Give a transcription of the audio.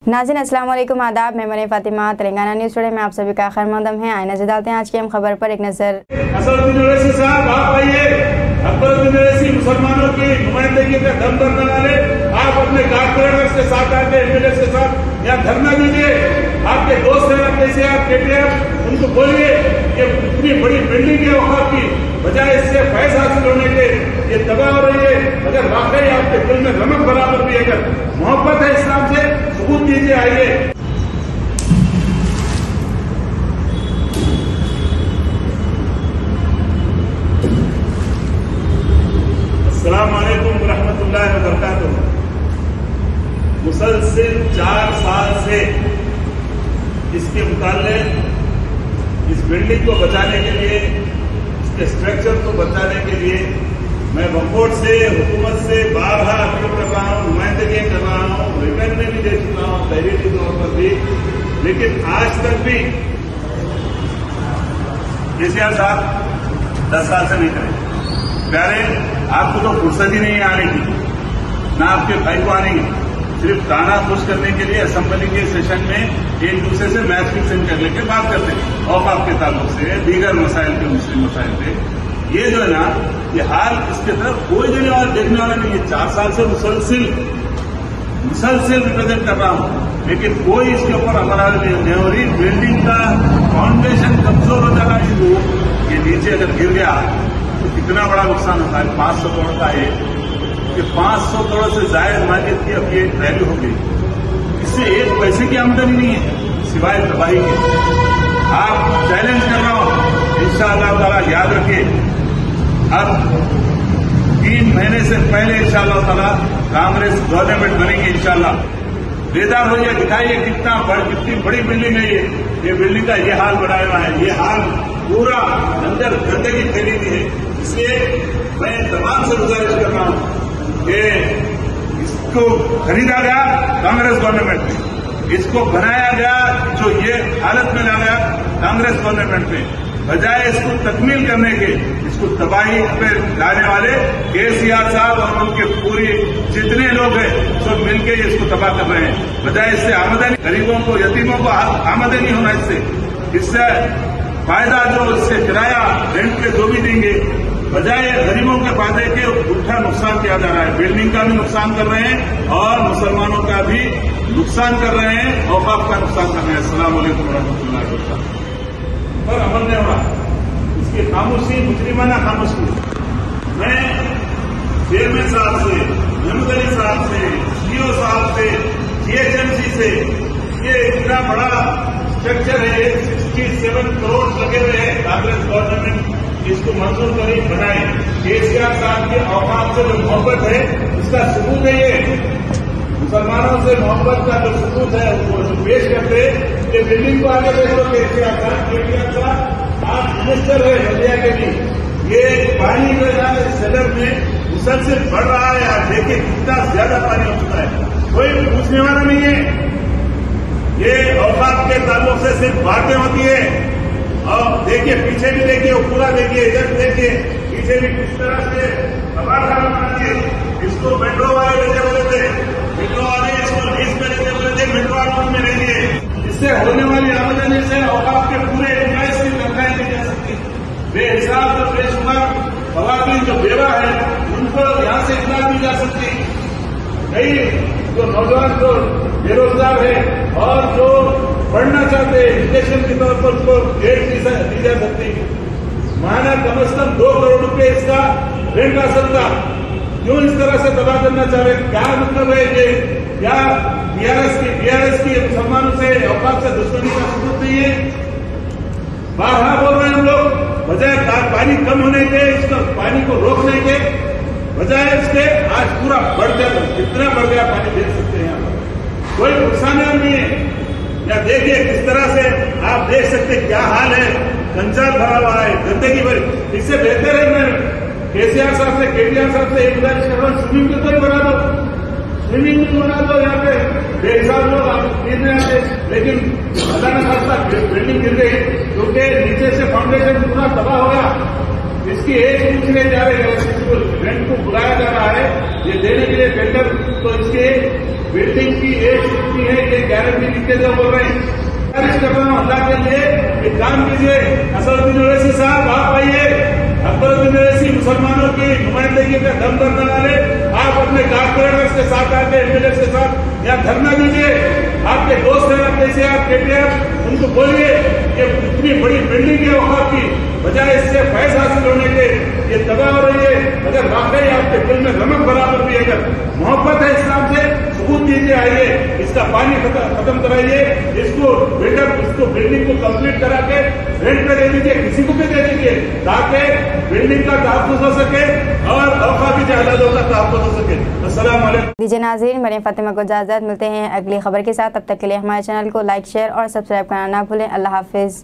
नाज़रीन अस्सलाम वालेकुम, आदाब। मैं मरियम फातिमा, तेलंगाना न्यूज़ टुडे में आप सभी का खैर मकदम है। आइए नजर डालते हैं आज की अहम खबर पर एक नजर। असदुद्दीन ओवैसी साहब, आप आइए। अकबरुद्दीन ओवैसी मुसलमानों की नुमाइंदगी का दम करने वाले, आप अपने कारपोरेटर्स के साथ आके एमएलए के साथ यहाँ धरना दीजिए। आपके दोस्त हैं केसीआर, केटीआर, उनको बोलिए कि इतनी बड़ी बिल्डिंग है वहां की, बजाय इससे फैज हासिल होने के ये दबा हो रही है। अगर वाकई आपके दिल में रमक बराबर भी अगर मोहब्बत है इस्लाम से, सबूत दीजिए। आइए। अस्सलाम वालेकुम रहमतुल्लाहि व बरकातुहू। मुसलसिल 4 साल से इसके मुताल्लिक इस बिल्डिंग को बचाने के लिए, इसके स्ट्रक्चर को बचाने के लिए मैं वकोट से, हुकूमत से बारहा अपील कर रहा हूँ, नुमाइंदगी कर रहा हूँ, रिटर्न में भी दे चुका हूँ, तहरीरी तौर पर भी, लेकिन आज तक भी केसीआर साहब 10 साल से नहीं करे। प्यारे, आपको तो फुर्सत ही नहीं आने की, ना आपके भाई को आने की। सिर्फ गाना खुश करने के लिए असेंबली के सेशन में एक दूसरे से मैच फिक्सिंग कर लेके बात करते हैं, औकाफ के ताल्लुक से, दीगर मसाइल पे, मुस्लिम मसाइल पे। ये जो है ना, ये हाल इसके तरफ कोई देने वाला, देखने वाला नहीं है। 4 साल से मुसलसिल रिप्रेजेंट कर रहा हूं, लेकिन कोई इसके ऊपर हमारा नहीं हो रही। बिल्डिंग का फाउंडेशन कमजोर हो जाता है, ये नीचे अगर गिर गया तो कितना बड़ा नुकसान होता है। 500 करोड़ का है, कि 500 करोड़ से जायद मार्केट की अब ये वैल्यू हो गई। इससे एक पैसे की आमदनी नहीं है सिवाय तबाही के। आप चैलेंज कर रहा हूं, इंशाअल्लाह ताला याद रखिए, अब 3 महीने से पहले इंशाअल्लाह ताला कांग्रेस गवर्नमेंट बनेगी इंशाअल्लाह। बेदार होइए, दिखाइए कितनी बड़ी बिल्डिंग है ये बिल्डिंग का ये हाल बनाया हुआ है। ये हाल पूरा अंदर गंदगी फैली हुई है। इसलिए मैं तमाम से गुजारिश कर रहा हूं कि इसको खरीदा गया कांग्रेस गवर्नमेंट ने, इसको बनाया गया, जो ये हालत में ला गया कांग्रेस गवर्नमेंट ने, बजाय इसको तकमील करने के, इसको तबाही पे लाने वाले केसीआर साहब और उनके पूरी जितने लोग हैं सब मिलकर इसको तबाह कर रहे हैं। बजाय इससे आमदनी, गरीबों को, यतीमों को आमदनी होना, इससे फायदा जो इससे किराया रेंट पे जो भी देंगे, बजाय गरीबों के फायदे के उल्टा नुकसान किया जा रहा है। बिल्डिंग का भी नुकसान कर रहे हैं और मुसलमानों का भी नुकसान कर रहे हैं, औकाफ का नुकसान कर रहे हैं। अस्सलाम वालेकुम रहमतुल्लाहि व बरकातुहू। पर अमल नहीं हो रहा, इसकी खामोशी मुजरिमाना खामोशी। मैं चेयरमैन साहब से, महमूद अली साहब से, सीओ साहब से, जीएचएमसी से, ये इतना बड़ा स्ट्रक्चर है, 67 करोड़ लगे हुए हैं, कांग्रेस गवर्नमेंट इसको मंजूर करी, बनाए। केसीआर साहब के औकाफ से जो मोहब्बत है, इसका सबूत है। ये मुसलमानों से मोहब्बत का जो सबूत है वो जो पेश करते, ये बिल्डिंग को आगे देखो। केसीआर का आप मिनिस्टर है इंडिया के लिए, ये पानी जो है सदर में मुसलसिल बढ़ रहा है। आप देखिए कितना ज्यादा पानी हो चुका है, कोई पूछने वाला नहीं है। ये औकाफ के ताल्लुक से सिर्फ बातें होती है। और देखिए, पीछे भी देखिए, पूरा देखिए, इधर देखिए, पीछे भी किस तरह से तबाहखाना बना दिए। इसको मेट्रो वाले लेते बोले थे, मेट्रो वाले इसको लीज पे लेते बोले थे, मेट्रो आउट में लेंगे। इससे होने वाली आमदनी से औकाफ के पूरे एम्प्लॉइज की तनख्वाहें दी जा सकती। बेहिसाब जो बेशुमार खवातीन जो बेवा है, उनको यहां से इतना दी जा सकती। कई जो नौजवान जो बेरोजगार है और जो पढ़ना चाहते हैं, एजुकेशन के तौर पर उसको रेंट दी जा सकती। माना कम से कम 2 करोड़ रुपए इसका रेंट आ सकता। क्यों इस तरह से तबाह करना चाह रहे? क्या मतलब है ये? क्या बीआरएस की मुसलमानों से, औकाफ से दुश्मनी का सबूत नहीं है? बारहा बोल रहे हैं हम लोग, बजाय पानी कम होने के, इसको पानी को रोकने के बजाय इसके आज पूरा बढ़ गया। कितना बढ़ गया पानी देख सकते हैं यहाँ पर, कोई नुकसान नहीं है। या देखिए किस तरह से आप देख सकते क्या हाल है, कंचाल भरा हुआ है, गंदगी भरी। इससे बेहतर है मैं केसीआर साहब से, केटीआर साहब से एक गुजारिश कर रहा हूँ, स्विमिंग पूल तो बना दो, स्विमिंग पूल बना दो। यहाँ पे बेहिसाब लोग गिरने आते, लेकिन अल्लाह ने खासा बिल्डिंग गिर गई क्योंकि नीचे से फाउंडेशन पूरा तबाह हो गया। इसकी एज पूछने जा रहे हैं, रेंट को बुलाया जा रहा है ये देने के लिए टेंडर। तो इसके बिल्डिंग की एज कितनी है ये के जो बोल रहे हैं कर रहा हूँ अल्लाह के लिए एक काम कीजिए। असदुद्दीन ओवैसी साहब आप आइए, अकबरुद्दीन ओवैसी मुसलमानों की नुमाइंदगी का दम करने वाले, आप अपने कारपोरेटर्स के साथ आके एमएलए के साथ यहाँ धरना दीजिए। आपके दोस्त हैं कैसे आप केटीआर, उनको बोलिए कि इतनी बड़ी बिल्डिंग है वहां की, बजाय इससे फैज हासिल होने के ये दबा हो रही है। अगर वाकई आपके दिल में नमक बराबर भी अगर मोहब्बत है इस्लाम से, सबूत दीजिए, आइए इसका पानी खत्म कराइए, इसको बिल्डिंग को कंप्लीट करा के रेंट पे दे दीजिए, किसी को भी दे दीजिए, ताकि बिल्डिंग का तहफ़्फ़ुज़ हो सके और औक़ाफ़ जहलालों का तहफ़्फ़ुज़ हो सके। अस्सलाम वालेकुम। दीजिए नाज़रीन, मरियम फातिमा को इजाज़त, मिलते हैं अगली खबर के साथ। तब तक के लिए हमारे चैनल को लाइक, शेयर और सब्सक्राइब करना ना भूलें। अल्लाह हाफिज़।